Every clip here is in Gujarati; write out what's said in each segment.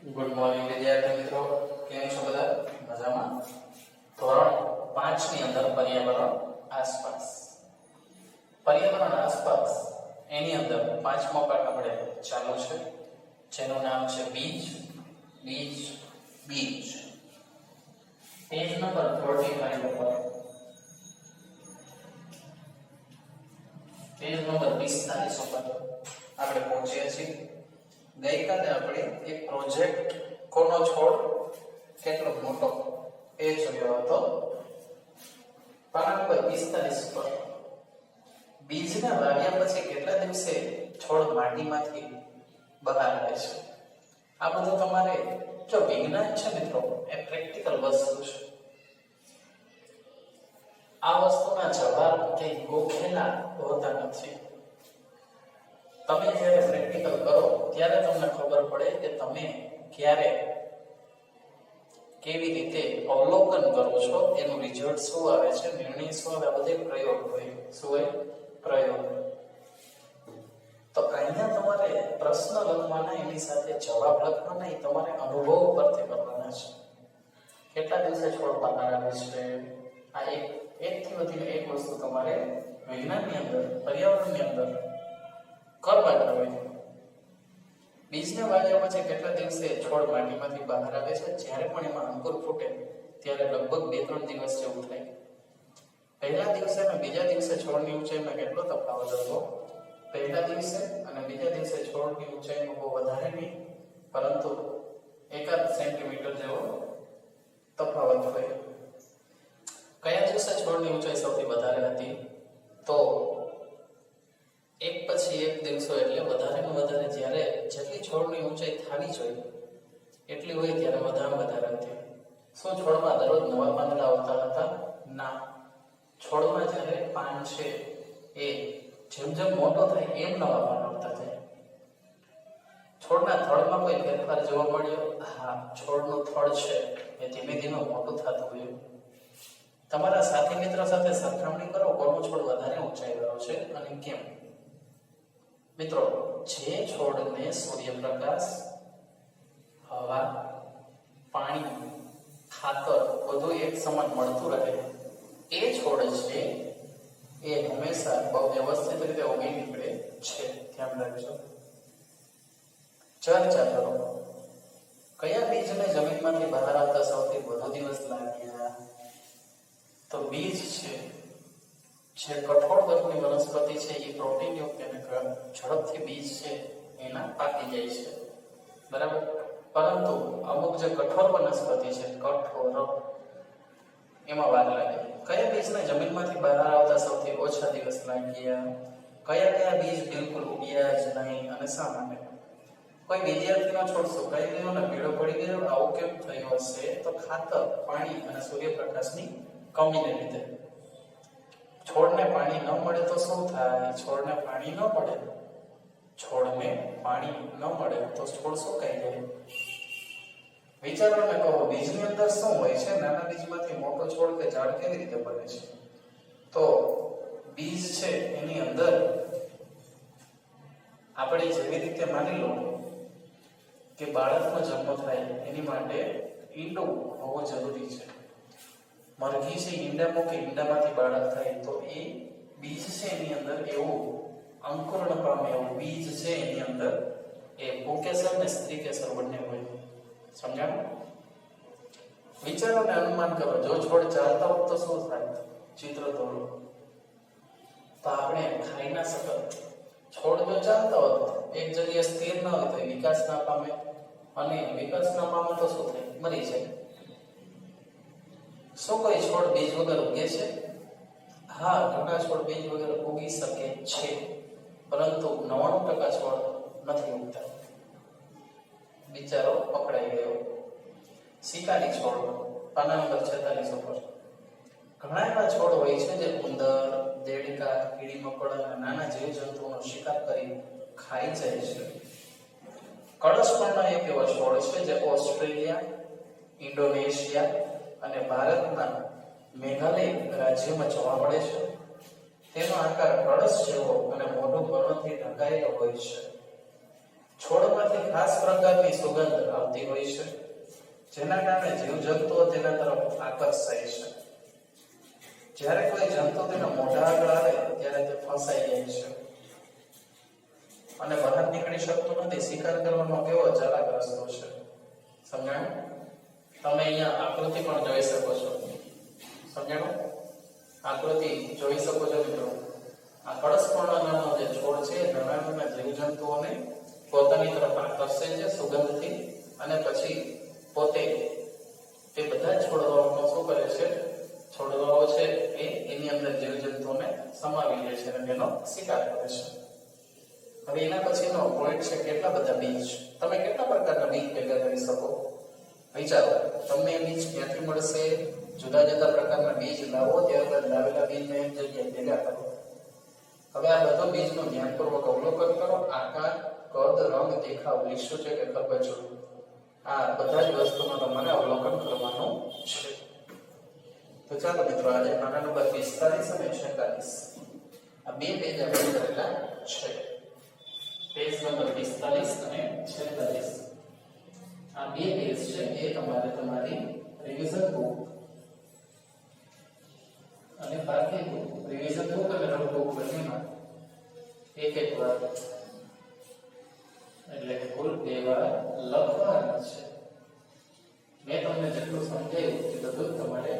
ગુડ મોર્નિંગ વિદ્યાર્થી મિત્રો, કેમ છો બધા? મજામાં? ધોરણ 5 ની અંદર પર્યાવરણ આસપાસ એની અંદર પાંચમો પાઠ આપણે ચાલુ છે, જેનું નામ છે બીજ. પેજ નંબર 45 ઉપર પેજ નંબર 45 ઉપર આપણે પહોંચ્યા છીએ. ગઈકાલે આપણે એક પ્રોજેક્ટ કોનો છોડ કેટલો મોટો એ જોયો હતો. પાના નંબર 45 પર બીજના વાવ્યા પછી કેટલા દિવસે છોડ માટીમાંથી બહાર આવે છે. આ બધું તમારે જો વિજ્ઞાન છે મિત્રો, એ પ્રેક્ટિકલ વસ્તુ છે. આ વસ્તુના જવાબ કે ગોખેલા હોતા નથી. તમે જ્યારે પ્રેક્ટિકલ કરો ત્યારે તમને ખબર પડે કે તમે ક્યારે કેવી રીતે અવલોકન કરો છો, એનું રિઝલ્ટ શું આવે છે, નિર્ણય શું આવે. આ બધે પ્રયોગ હોય. શું હોય? પ્રયોગ. તો અહીંયા તમારે પ્રશ્ન લખવાના, એની સાથે જવાબ લખવાના, એ તમારે અનુભવ પરથી કરવાના છે. કેટલા દિવસે છોડ બહાર આવે છે, આ એકથી વધીને એક વસ્તુ તમારે વિજ્ઞાનની અંદર, પર્યાવરણની અંદર કરવાના હોય. બીજને વાવ્યા પછી કેટલા દિવસે છોડ માટીમાંથી બહાર આવે છે. જ્યારે પણ એમાં અંકુર ફૂટે ત્યારે લગભગ 2-3 દિવસ જેવું થાય. પહેલા દિવસે અને બીજા દિવસે છોડની ઊંચાઈમાં કેટલો તફાવત હતો? પહેલા દિવસે અને બીજા દિવસે છોડની ઊંચાઈમાં બહુ વધારે નહીં, પરંતુ 1 સેન્ટીમીટર જેવો તફાવત હોય. કયા દિવસે છોડની ઊંચાઈ સૌથી વધારે હતી? તો એક પછી એક દિવસો, એટલે વધારેમાં વધારે જ્યારે જેટલી છોડની ઊંચાઈ થવી જોઈએ એટલી હોય ત્યારે વધારે હતી. શું છોડમાં દરરોજ નવા પાંદડા આવતા હતા? ના. છોડમાં જ્યારે પાન છે એ જેમ જેમ મોટો થાય એમ નવા પાન આવતા જાય. છોડના થડમાં કોઈ ફેરફાર જોવા મળ્યો? હા, છોડનું થડ છે એ ધીમે ધીમે મોટું થતું ગયું. તમારા સાથી મિત્રો સાથે સરખામણી કરો, કોનો છોડ વધારે ઊંચાઈ વાળો છે અને કેમ? મિત્રો, જે છોડને સૂર્યપ્રકાશ, હવા, પાણી, ખાતર બધું એક સમાન મળતું રહે, એ છોડ છે એ હંમેશા બહુ વ્યવસ્થિત રીતે ઉગી નીકળે છે. ધ્યાન રાખજો. ચર્ચા કરો. કયા બીજને જમીનમાંથી બહાર આવતા સૌથી વધુ દિવસ લાગ્યા? તો બીજ છે જે કઠોળ વર્ગની વનસ્પતિ છે, એ પ્રોટીનયુક્ત અને ઝડપથી બીજ છે એના પાકી જાય છે, બરાબર. પરંતુ અમુક જે કઠોર વનસ્પતિ છે, એમાં વાર લાગે. કયા બીજને જમીનમાંથી બહાર આવતા સૌથી ઓછા દિવસ લાગ્યા? કયા બીજ બિલકુલ ઉગ્યા જ નહીં અને શા માટે? કોઈ વિદ્યાર્થીનો છોડ સુકાઈ ગયો અને પીળો પડી ગયો, આવું કેમ થયું હશે? તો ખાતર, પાણી અને સૂર્યપ્રકાશની કમીને લીધે. છોડને પાણી ન મળે તો શું થાય? છોડને પાણી ન મળે તો છોડ સુકાઈ જાય. વિચારો ને કહો, બીજની અંદર શું હોય છે? નાના બીજમાંથી મોટો છોડ કે ઝાડ કેવી રીતે બને છે? તો બીજ છે એની અંદર આપણે જેવી રીતે માની લો કે બાળકનો જન્મ થાય એની માટે ઈંડું હોવું જરૂરી છે. મરઘી છે, ઈંડા મૂકે, ઈંડામાંથી બાળક થાય, તો એ બીજ છે એની અંદર એવું અંકુરણ પામે એવું બીજ છે એની અંદર એ પુંકેસર ને સ્ત્રીકેસર બંને હોય. સમજાણું? વિચારો ને અનુમાન કરો. જો છોડ ચાલતા હોત તો શું થાય? ચિત્ર દોરો. તો આપણે ખાઈ ના શકત. છોડ જો ચાલતા હોત, એક જગ્યાએ સ્થિર ન હોય તો વિકાસ ના પામે, અને વિકાસ ના પામે તો શું થાય? મરી જાય. શું કોઈ છોડ બીજ વગર ઉગે છે? હા, ઘણા છોડ બીજ વગર ઉગી શકે છે, પરંતુ 99% છોડ નથી ઉગતા. બિચારો પકડાઈ ગયો. શિકારી છોડ, પાના નંબર 46 ઉપર. ઘણા એવા છોડ હોય છે જે ઉંદર, દેડકા, કીડી મકોડા અને નાના જીવજંતુઓનો શિકાર કરી ખાઈ જાય છે. કળશપર્ણ એક એવો છોડ છે જે ઓસ્ટ્રેલિયા, ઇન્ડોનેશિયા અને ભારતના મેઘાલય રાજ્યમાં જોવા મળે છે. તેનો આકાર કળશ જેવો અને મોઢું પર્ણથી ઢંકાયેલો હોય છે. છોડમાંથી ખાસ પ્રકારની સુગંધ આવતી હોય છે, જેના કારણે જીવજંતુઓ તેના તરફ આકર્ષાય છે. જ્યારે કોઈ જંતુ તેના મોઢા આગળ આવે ત્યારે તે ફસાઈ જાય છે અને બહાર નીકળી શકતો નથી. શિકાર કરવાનો કેવો ચાલાક રસ્તો છે, સમજાણું? તમે અહીંયા આકૃતિ પણ જોઈ શકો છો, સમજાણું? આકૃતિ જોઈ શકો છો મિત્રો. આ કળશપર્ણ નામનો જે છોડ છે નાના નાના જીવજંતુઓને પોતાની તરફ આકર્ષે છે સુગંધથી, અને પછી પોતે તે બધા છોડવાઓનો શું કરે છે, છોડવાઓ છે એ એની અંદર જીવજંતુઓને સમાવી લે છે અને તેનો શિકાર કરે છે. હવે એના પછીનો પોઈન્ટ છે કેટલા બધા બીજ. તમે કેટલા પ્રકારના બીજ ભેગા કરી શકો? વિચારો, તમને એ બીજ ક્યાંથી મળશે? જુદા જુદા પ્રકારના બીજ લાવો, ત્યારબાદ લાવેલા બીજને એક જગ્યાએ ભેગા કરો. હવે આ બધા બીજનું ધ્યાનપૂર્વક અવલોકન કરો. આકાર, કદ, રંગ, દેખાવ, લીસું છે કે ખરબચડું, આ બધા જ વસ્તુનું તમારે અવલોકન કરવાનું છે. તો ચાલો મિત્રો, આજે પાના નંબર 45 અને 46 આ બે પેજ આપણે કરેલા છે. પેજ નંબર 45 અને 46 આ બે પેજ છે એ તમારે તમારી રિવિઝન બુક અને બાકી બુક, રિવિઝન બુક અને રફ બુક બંનેમાં એક એક વાર એટલે કે કુલ 2 વાર લખવાના છે. મેં તમને જેટલું સમજાવ્યું એ બધું તમારે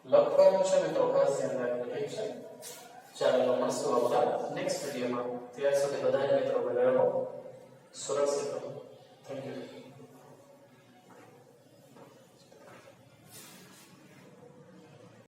લખવાનું છે મિત્રો, ખાસ ધ્યાન રાખજો, ઠીક છે? ચાલો મળશું આપણા નેક્સ્ટ વિડીયોમાં. ત્યાર સુધી બધા જ મિત્રો ભલે રહો, સુરક્ષિત રહો. Thank you.